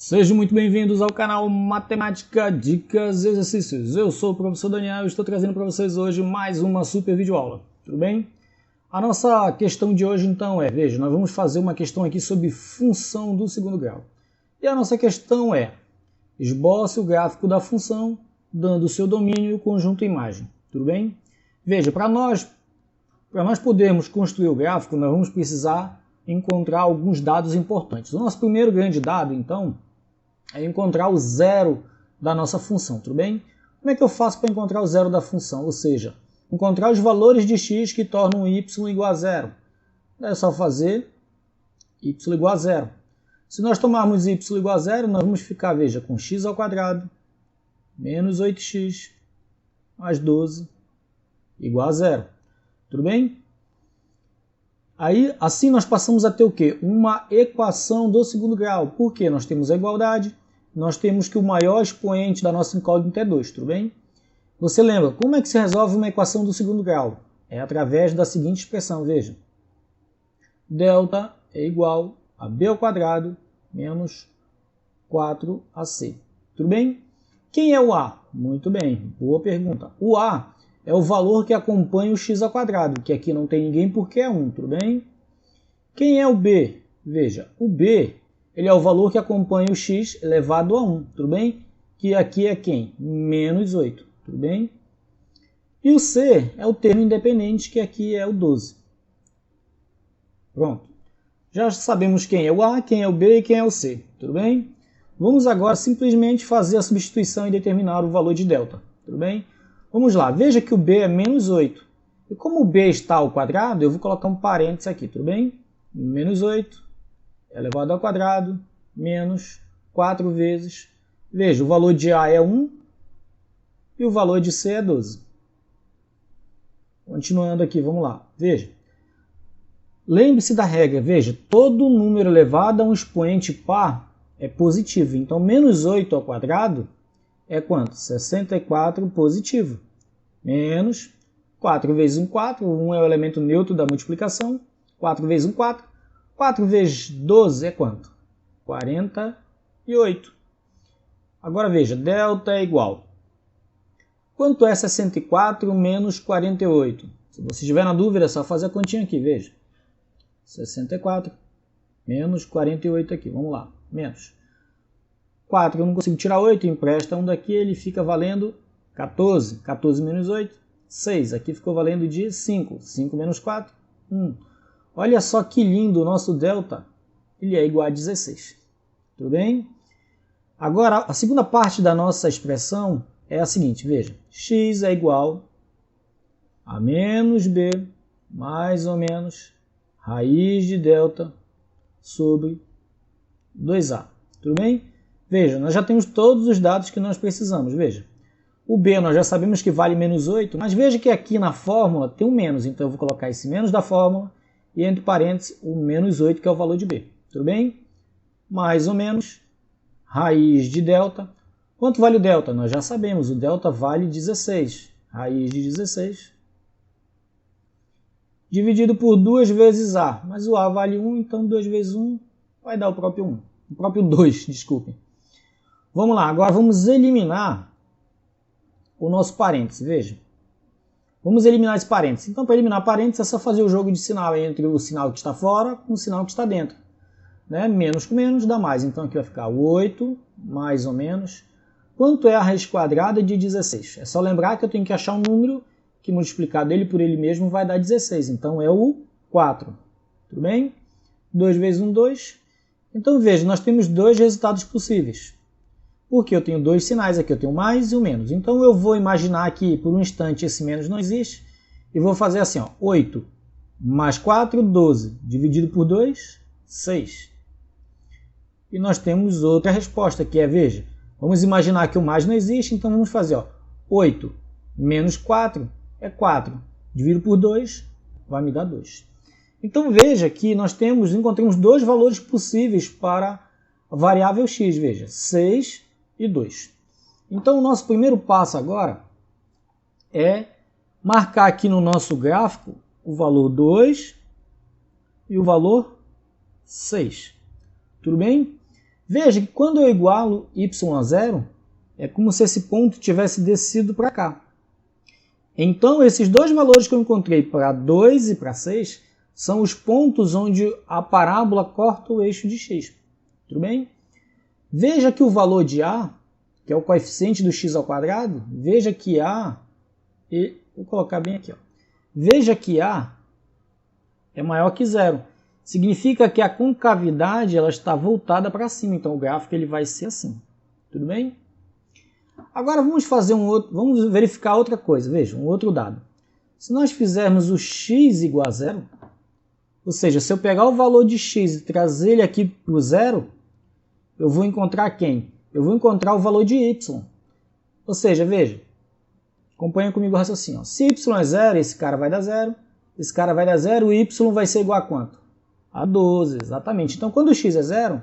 Sejam muito bem-vindos ao canal Matemática, Dicas e Exercícios. Eu sou o professor Daniel e estou trazendo para vocês hoje mais uma super videoaula, tudo bem? A nossa questão de hoje então veja, nós vamos fazer uma questão aqui sobre função do segundo grau. E a nossa questão é, esboce o gráfico da função, dando o seu domínio e o conjunto imagem, tudo bem? Veja, para nós podermos construir o gráfico, nós vamos precisar encontrar alguns dados importantes. O nosso primeiro grande dado, então, é encontrar o zero da nossa função, tudo bem? Como é que eu faço para encontrar o zero da função? Ou seja, encontrar os valores de x que tornam y igual a zero. É só fazer y igual a zero. Se nós tomarmos y igual a zero, nós vamos ficar, veja, com x ao quadrado menos 8x mais 12 igual a zero. Tudo bem? Aí, assim nós passamos a ter o quê? Uma equação do segundo grau. Por quê? Nós temos a igualdade, nós temos que o maior expoente da nossa incógnita é 2, tudo bem? Você lembra, como é que se resolve uma equação do segundo grau? É através da seguinte expressão, veja. Delta é igual a b ao quadrado menos 4ac. Tudo bem? Quem é o a? Muito bem, boa pergunta. O a é o valor que acompanha o x ao quadrado, que aqui não tem ninguém porque é 1, tudo bem? Quem é o b? Veja, o b ele é o valor que acompanha o x elevado a 1, tudo bem? Que aqui é quem? Menos 8, tudo bem? E o c é o termo independente, que aqui é o 12. Pronto. Já sabemos quem é o a, quem é o b e quem é o c, tudo bem? Vamos agora simplesmente fazer a substituição e determinar o valor de delta, tudo bem? Vamos lá, veja que o b é menos 8. E como o b está ao quadrado, eu vou colocar um parênteses aqui, tudo bem? Menos 8 elevado ao quadrado, menos 4 vezes. Veja, o valor de a é 1 e o valor de c é 12. Continuando aqui, vamos lá. Veja, lembre-se da regra, veja, todo número elevado a um expoente par é positivo. Então, menos 8 ao quadrado é quanto? 64 positivo. Menos 4 vezes 1, 4. 1 é o elemento neutro da multiplicação. 4 vezes 1, 4. 4 vezes 12 é quanto? 48. Agora veja, delta é igual. Quanto é 64 menos 48? Se você estiver na dúvida, é só fazer a continha aqui, veja. 64 menos 48 aqui, vamos lá. Menos 4, eu não consigo tirar 8, empresta um daqui, ele fica valendo 14. 14 menos 8, 6. Aqui ficou valendo de 5. 5 menos 4, 1. Olha só que lindo o nosso delta. Ele é igual a 16. Tudo bem? Agora, a segunda parte da nossa expressão é a seguinte, veja. X é igual a menos b mais ou menos raiz de delta sobre 2a. Tudo bem? Veja, nós já temos todos os dados que nós precisamos. Veja, o b nós já sabemos que vale menos 8, mas veja que aqui na fórmula tem um menos. Então eu vou colocar esse menos da fórmula e entre parênteses o menos 8, que é o valor de b. Tudo bem? Mais ou menos raiz de delta. Quanto vale o delta? Nós já sabemos, o delta vale 16. Raiz de 16 dividido por 2 vezes a. Mas o a vale 1, então 2 vezes 1 vai dar o próprio 1. O próprio 2, desculpem. Vamos lá, agora vamos eliminar o nosso parênteses, veja. Vamos eliminar esse parênteses. Então, para eliminar parênteses, é só fazer o jogo de sinal entre o sinal que está fora com o sinal que está dentro. Né? Menos com menos dá mais. Então, aqui vai ficar 8, mais ou menos. Quanto é a raiz quadrada de 16? É só lembrar que eu tenho que achar um número que multiplicado ele por ele mesmo vai dar 16. Então, é o 4. Tudo bem? 2 vezes 1, 2. Então, veja, nós temos dois resultados possíveis. Porque eu tenho dois sinais aqui, eu tenho o mais e o menos. Então eu vou imaginar que por um instante esse menos não existe. E vou fazer assim, ó, 8 mais 4, 12. Dividido por 2, 6. E nós temos outra resposta, que é, veja, vamos imaginar que o mais não existe, então vamos fazer, ó, 8 menos 4 é 4. Dividido por 2, vai me dar 2. Então veja que nós encontramos dois valores possíveis para a variável x, veja, 6 e 2. Então o nosso primeiro passo agora é marcar aqui no nosso gráfico o valor 2 e o valor 6. Tudo bem? Veja que quando eu igualo y a zero, é como se esse ponto tivesse descido para cá. Então, esses dois valores que eu encontrei para 2 e para 6 são os pontos onde a parábola corta o eixo de x. Tudo bem? Veja que o valor de a, que é o coeficiente do x ao quadrado, veja que a, vou colocar bem aqui, ó. Veja que a é maior que zero. Significa que a concavidade ela está voltada para cima, então o gráfico ele vai ser assim. Tudo bem? Agora vamos fazer vamos verificar outra coisa. Veja, um outro dado. Se nós fizermos o x igual a zero, ou seja, se eu pegar o valor de x e trazer ele aqui para o zero, eu vou encontrar quem? Eu vou encontrar o valor de y. Ou seja, veja, acompanha comigo o raciocínio. Ó. Se y é zero, esse cara vai dar zero, esse cara vai dar zero, o y vai ser igual a quanto? A 12, exatamente. Então, quando o x é zero,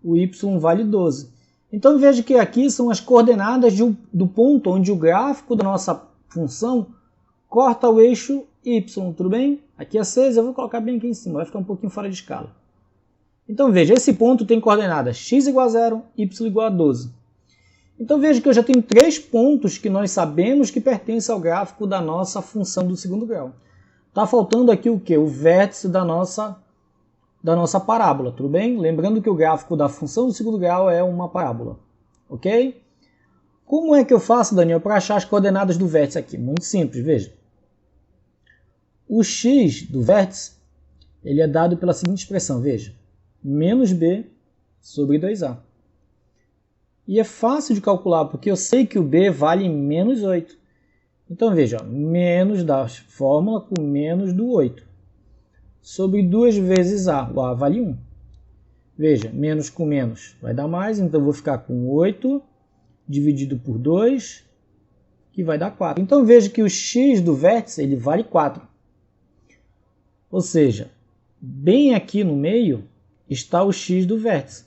o y vale 12. Então, veja que aqui são as coordenadas do ponto onde o gráfico da nossa função corta o eixo y, tudo bem? Aqui é 6, eu vou colocar bem aqui em cima, vai ficar um pouquinho fora de escala. Então, veja, esse ponto tem coordenadas x igual a 0, y igual a 12. Então, veja que eu já tenho 3 pontos que nós sabemos que pertencem ao gráfico da nossa função do segundo grau. Está faltando aqui o quê? O vértice da nossa parábola, tudo bem? Lembrando que o gráfico da função do segundo grau é uma parábola, ok? Como é que eu faço, Daniel, para achar as coordenadas do vértice aqui? Muito simples, veja. O x do vértice ele é dado pela seguinte expressão, veja. Menos b sobre 2a. E é fácil de calcular, porque eu sei que o b vale menos 8. Então, veja, ó, menos da fórmula com menos do 8. Sobre 2 vezes a, o a vale 1. Veja, menos com menos vai dar mais, então eu vou ficar com 8 dividido por 2, que vai dar 4. Então, veja que o x do vértice ele vale 4. Ou seja, bem aqui no meio está o x do vértice.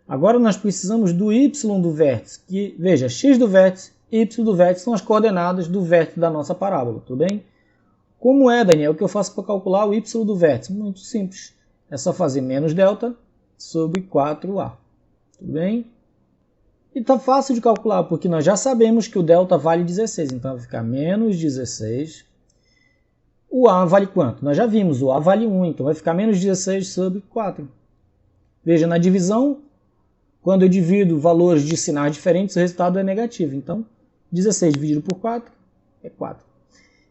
Agora nós precisamos do y do vértice, que, veja, x do vértice e y do vértice são as coordenadas do vértice da nossa parábola, tudo bem? Como é, Daniel, o que eu faço para calcular o y do vértice? Muito simples, é só fazer menos delta sobre 4a, tudo bem? E está fácil de calcular, porque nós já sabemos que o delta vale 16, então vai ficar menos 16. O a vale quanto? Nós já vimos, o a vale 1, então vai ficar menos 16 sobre 4. Veja, na divisão, quando eu divido valores de sinais diferentes, o resultado é negativo. Então, 16 dividido por 4 é 4.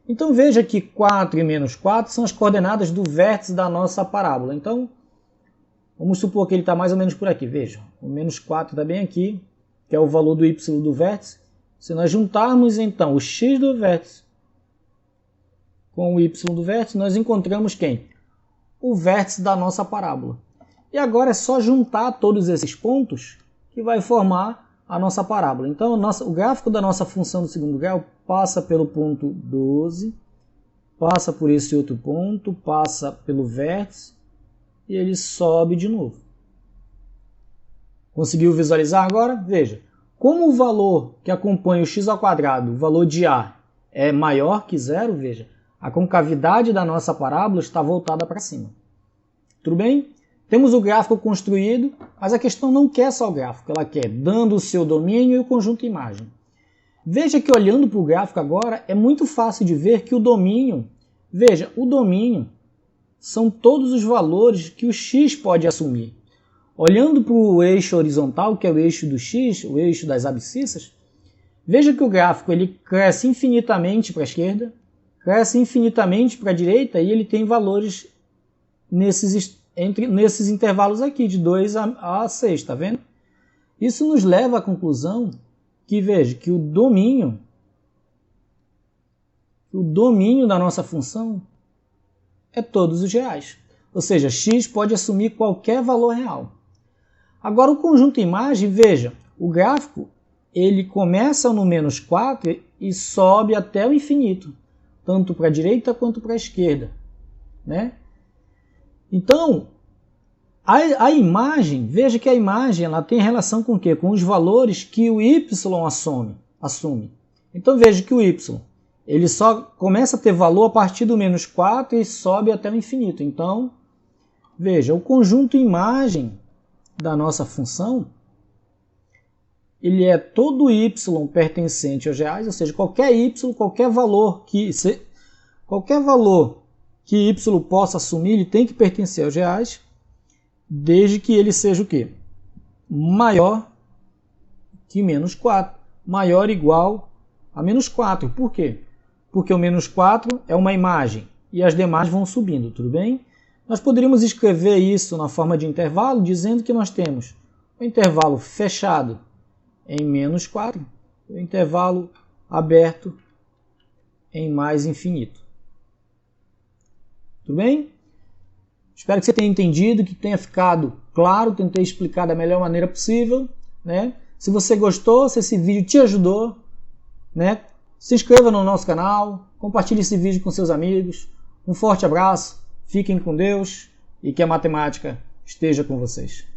Então, veja que 4 e menos 4 são as coordenadas do vértice da nossa parábola. Então, vamos supor que ele está mais ou menos por aqui. Veja, o menos 4 está bem aqui, que é o valor do y do vértice. Se nós juntarmos, então, o x do vértice com o y do vértice, nós encontramos quem? O vértice da nossa parábola. E agora é só juntar todos esses pontos que vai formar a nossa parábola. Então, o gráfico da nossa função do segundo grau passa pelo ponto 12, passa por esse outro ponto, passa pelo vértice e ele sobe de novo. Conseguiu visualizar agora? Veja, como o valor que acompanha o x ao quadrado, o valor de a, é maior que zero, veja, a concavidade da nossa parábola está voltada para cima. Tudo bem? Temos o gráfico construído, mas a questão não quer só o gráfico, ela quer dando o seu domínio e o conjunto imagem. Veja que olhando para o gráfico agora, é muito fácil de ver que o domínio, veja, o domínio são todos os valores que o x pode assumir. Olhando para o eixo horizontal, que é o eixo do x, o eixo das abscissas, veja que o gráfico ele cresce infinitamente para a esquerda, cresce infinitamente para a direita e ele tem valores nesses intervalos aqui, de 2 a 6, está vendo? Isso nos leva à conclusão que, veja, que o domínio da nossa função é todos os reais. Ou seja, x pode assumir qualquer valor real. Agora, o conjunto imagem, veja, o gráfico ele começa no menos 4 e sobe até o infinito, tanto para a direita quanto para a esquerda, né? Então, a imagem, veja que a imagem ela tem relação com o quê? Com os valores que o y assume. Então, veja que o y ele só começa a ter valor a partir do menos 4 e sobe até o infinito. Então, veja, o conjunto imagem da nossa função, ele é todo y pertencente aos reais, ou seja, qualquer y, qualquer valor que y possa assumir, ele tem que pertencer aos reais, desde que ele seja o quê? Maior que menos 4, maior ou igual a menos 4. Por quê? Porque o menos 4 é uma imagem e as demais vão subindo, tudo bem? Nós poderíamos escrever isso na forma de intervalo, dizendo que nós temos o intervalo fechado em menos 4, o intervalo aberto em mais infinito. Tudo bem? Espero que você tenha entendido, que tenha ficado claro, tentei explicar da melhor maneira possível, né? Se você gostou, se esse vídeo te ajudou, né? Se inscreva no nosso canal, compartilhe esse vídeo com seus amigos. Um forte abraço, fiquem com Deus e que a matemática esteja com vocês.